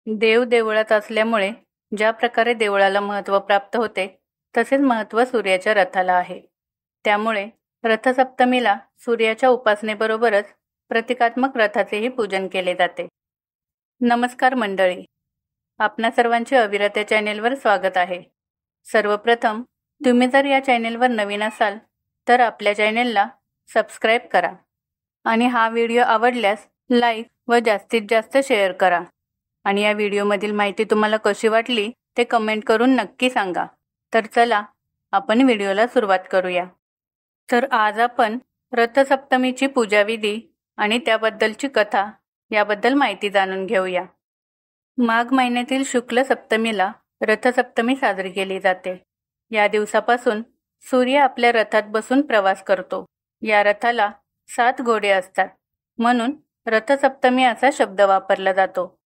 देव देवळात असल्यामुळे ज्या प्रकारे देवळाला महत्त्व प्राप्त होते तसेच महत्त्व सूर्याच्या रथाला आहे. त्यामुळे रथसप्तमीला सूर्याच्या उपासनेबरोबरच प्रतिकात्मक रथाचेही पूजन केले जाते. नमस्कार मंडळी, आपणा सर्वांचे अविरत या चॅनेलवर स्वागत आहे. सर्वप्रथम तुम्ही जर या चॅनेलवर नवीन असाल तर आपल्या चॅनेलला सबस्क्राईब करा आणि हा व्हिडिओ आवडल्यास लाईक व जास्तीत जास्त शेअर करा. आणि या व्हिडिओमधील माहिती तुम्हाला कशी वाटली ते कमेंट करून नक्की सांगा. तर चला आपण व्हिडिओला सुरुवात करूया. तर आज आपण रथसप्तमीची पूजाविधी आणि त्याबद्दलची कथा याबद्दल माहिती जाणून घेऊया. माघ महिन्यातील शुक्ल सप्तमीला रथसप्तमी साजरी केली जाते. या दिवसापासून सूर्य आपल्या रथात बसून प्रवास करतो. या रथाला 7 घोडे असतात म्हणून रथसप्तमी असा शब्द वापरला जातो.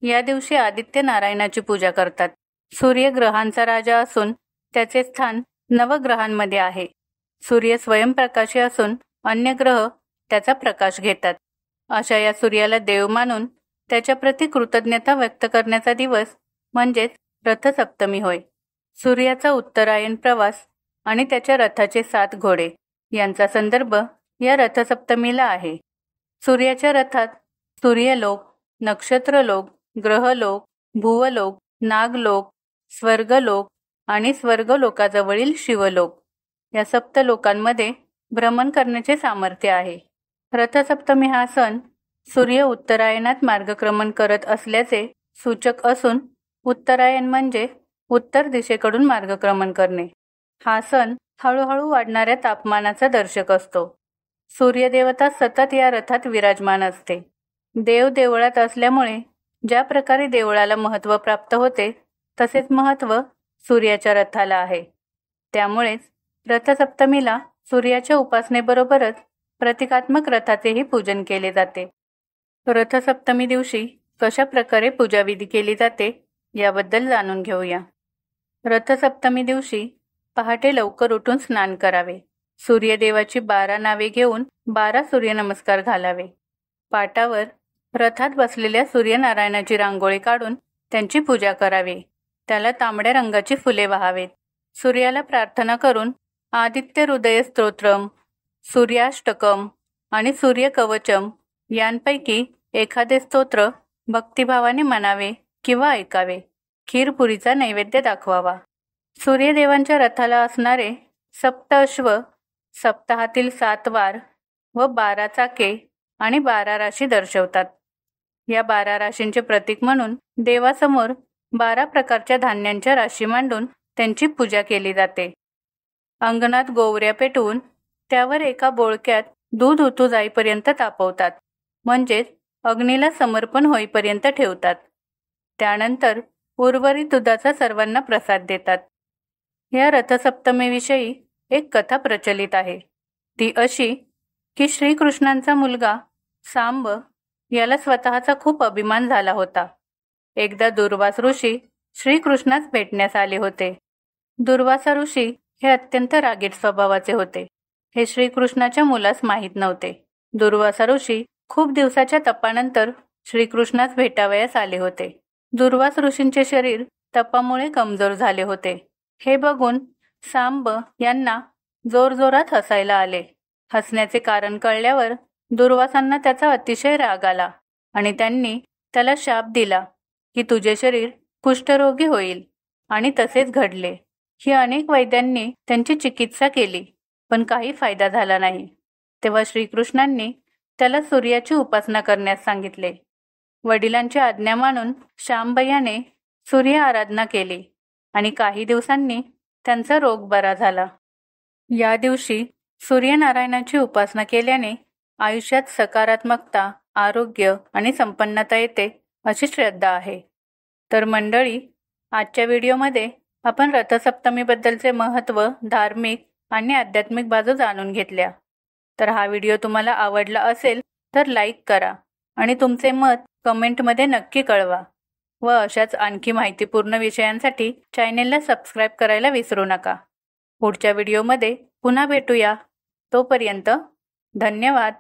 या दिवशी आदित्य नारायणाची पूजा करतात. सूर्य ग्रहांचा राजा असून त्याचे स्थान नवग्रहांमध्ये आहे. सूर्य स्वयंप्रकाशी असून अन्य ग्रह त्याचा प्रकाश घेतात. अशा या सूर्याला देव मानून त्याच्या प्रति कृतज्ञता व्यक्त करण्याचा दिवस म्हणजेच रथसप्तमी होय. सूर्याचा उत्तरायण प्रवास आणि त्याच्या रथाचे 7 घोडे यांचा संदर्भ या रथसप्तमीला आहे. सूर्याच्या रथात सूर्यलोक, नक्षत्रलोक, ग्रहलोक, भुवलोक, नागलोक, स्वर्गलोक आणि स्वर्गलोकाजवळील शिवलोक या 7 लोकांमध्ये भ्रमण करण्याचे सामर्थ्य आहे. रथसप्तमी हा सण सूर्य उत्तरायणात मार्गक्रमण करत असल्याचे सूचक असून उत्तरायण म्हणजे उत्तर दिशेकडून मार्गक्रमण करणे. हा सण हळूहळू वाढणाऱ्या तापमानाचा दर्शक असतो. सूर्यदेवता सतत या रथात विराजमान असते. देव देवळात असल्यामुळे ज्या प्रकारे देवळाला महत्त्व प्राप्त होते तसेच महत्त्व सूर्याच्या रथाला आहे. त्यामुळेच रथसप्तमीला सूर्याच्या उपासनेबरोबरच प्रतिकात्मक रथाचेही पूजन केले जाते. रथसप्तमी दिवशी कशा प्रकारे पूजाविधी केली जाते याबद्दल जाणून घेऊया. रथसप्तमी दिवशी पहाटे लवकर उठून स्नान करावे. सूर्यदेवाची 12 नावे घेऊन 12 सूर्यनमस्कार घालावे. पाटावर रथात बसलेल्या सूर्यनारायणाची रांगोळी काढून त्यांची पूजा करावी. त्याला तांबड्या रंगाची फुले वाहावेत. सूर्याला प्रार्थना करून आदित्य हृदय स्तोत्रम, सूर्याष्टकम आणि सूर्यकवचम यांपैकी एखादे स्तोत्र भक्तिभावाने म्हणावे किंवा ऐकावे. खीरपुरीचा नैवेद्य दाखवावा. सूर्यदेवांच्या रथाला असणारे 7 अश्व, सप्ताहातील 7 वार व 12 चाके आणि 12 राशी दर्शवतात. या 12 राशींचे प्रतीक म्हणून देवासमोर 12 प्रकारच्या धान्यांच्या राशी मांडून त्यांची पूजा केली जाते. अंगणात गोवऱ्या पेटवून त्यावर एका बोळक्यात दूध उतू जाईपर्यंत तापवतात, म्हणजेच अग्नीला समर्पण होईपर्यंत ठेवतात. त्यानंतर उर्वरित दुधाचा सर्वांना प्रसाद देतात. या रथसप्तमीविषयी एक कथा प्रचलित आहे. ती अशी की श्रीकृष्णांचा मुलगा सांब याला स्वतःचा खूप अभिमान झाला होता. एकदा दुर्वास ऋषी श्रीकृष्णास भेटण्यास आले होते. दुर्वासा ऋषी हे अत्यंत रागीट स्वभावाचे होते. हे श्रीकृष्णाच्या मुलास माहीत नव्हते. दुर्वासा ऋषी खूप दिवसाच्या तपानंतर श्रीकृष्णास भेटावयास आले होते. दुर्वास ऋषींचे शरीर तपामुळे कमजोर झाले होते. हे बघून सांब यांना जोरजोरात हसायला आले. हसण्याचे कारण कळल्यावर दुर्वासांना त्याचा अतिशय राग आला आणि त्यांनी त्याला शाप दिला की तुझे शरीर कुष्ठरोगी होईल. आणि तसेच घडले. ही अनेक वैद्यांनी त्यांची चिकित्सा केली पण काही फायदा झाला नाही. तेव्हा श्रीकृष्णांनी त्याला सूर्याची उपासना करण्यास सांगितले. वडिलांची आज्ञा मानून शांब याने सूर्य आराधना केली आणि काही दिवसांनी त्यांचा रोग बरा झाला. या दिवशी सूर्यनारायणाची उपासना केल्याने आयुष्यात सकारात्मकता, आरोग्य आणि संपन्नता येते अशी श्रद्धा आहे. तर मंडळी, आजच्या व्हिडिओमध्ये आपण रथसप्तमीबद्दलचे महत्त्व, धार्मिक आणि आध्यात्मिक बाजू जाणून घेतल्या. तर हा व्हिडिओ तुम्हाला आवडला असेल तर लाईक करा आणि तुमचे मत कमेंटमध्ये नक्की कळवा. व अशाच आणखी माहितीपूर्ण विषयांसाठी चॅनेलला सबस्क्राईब करायला विसरू नका. पुढच्या व्हिडिओमध्ये पुन्हा भेटूया. तोपर्यंत धन्यवाद.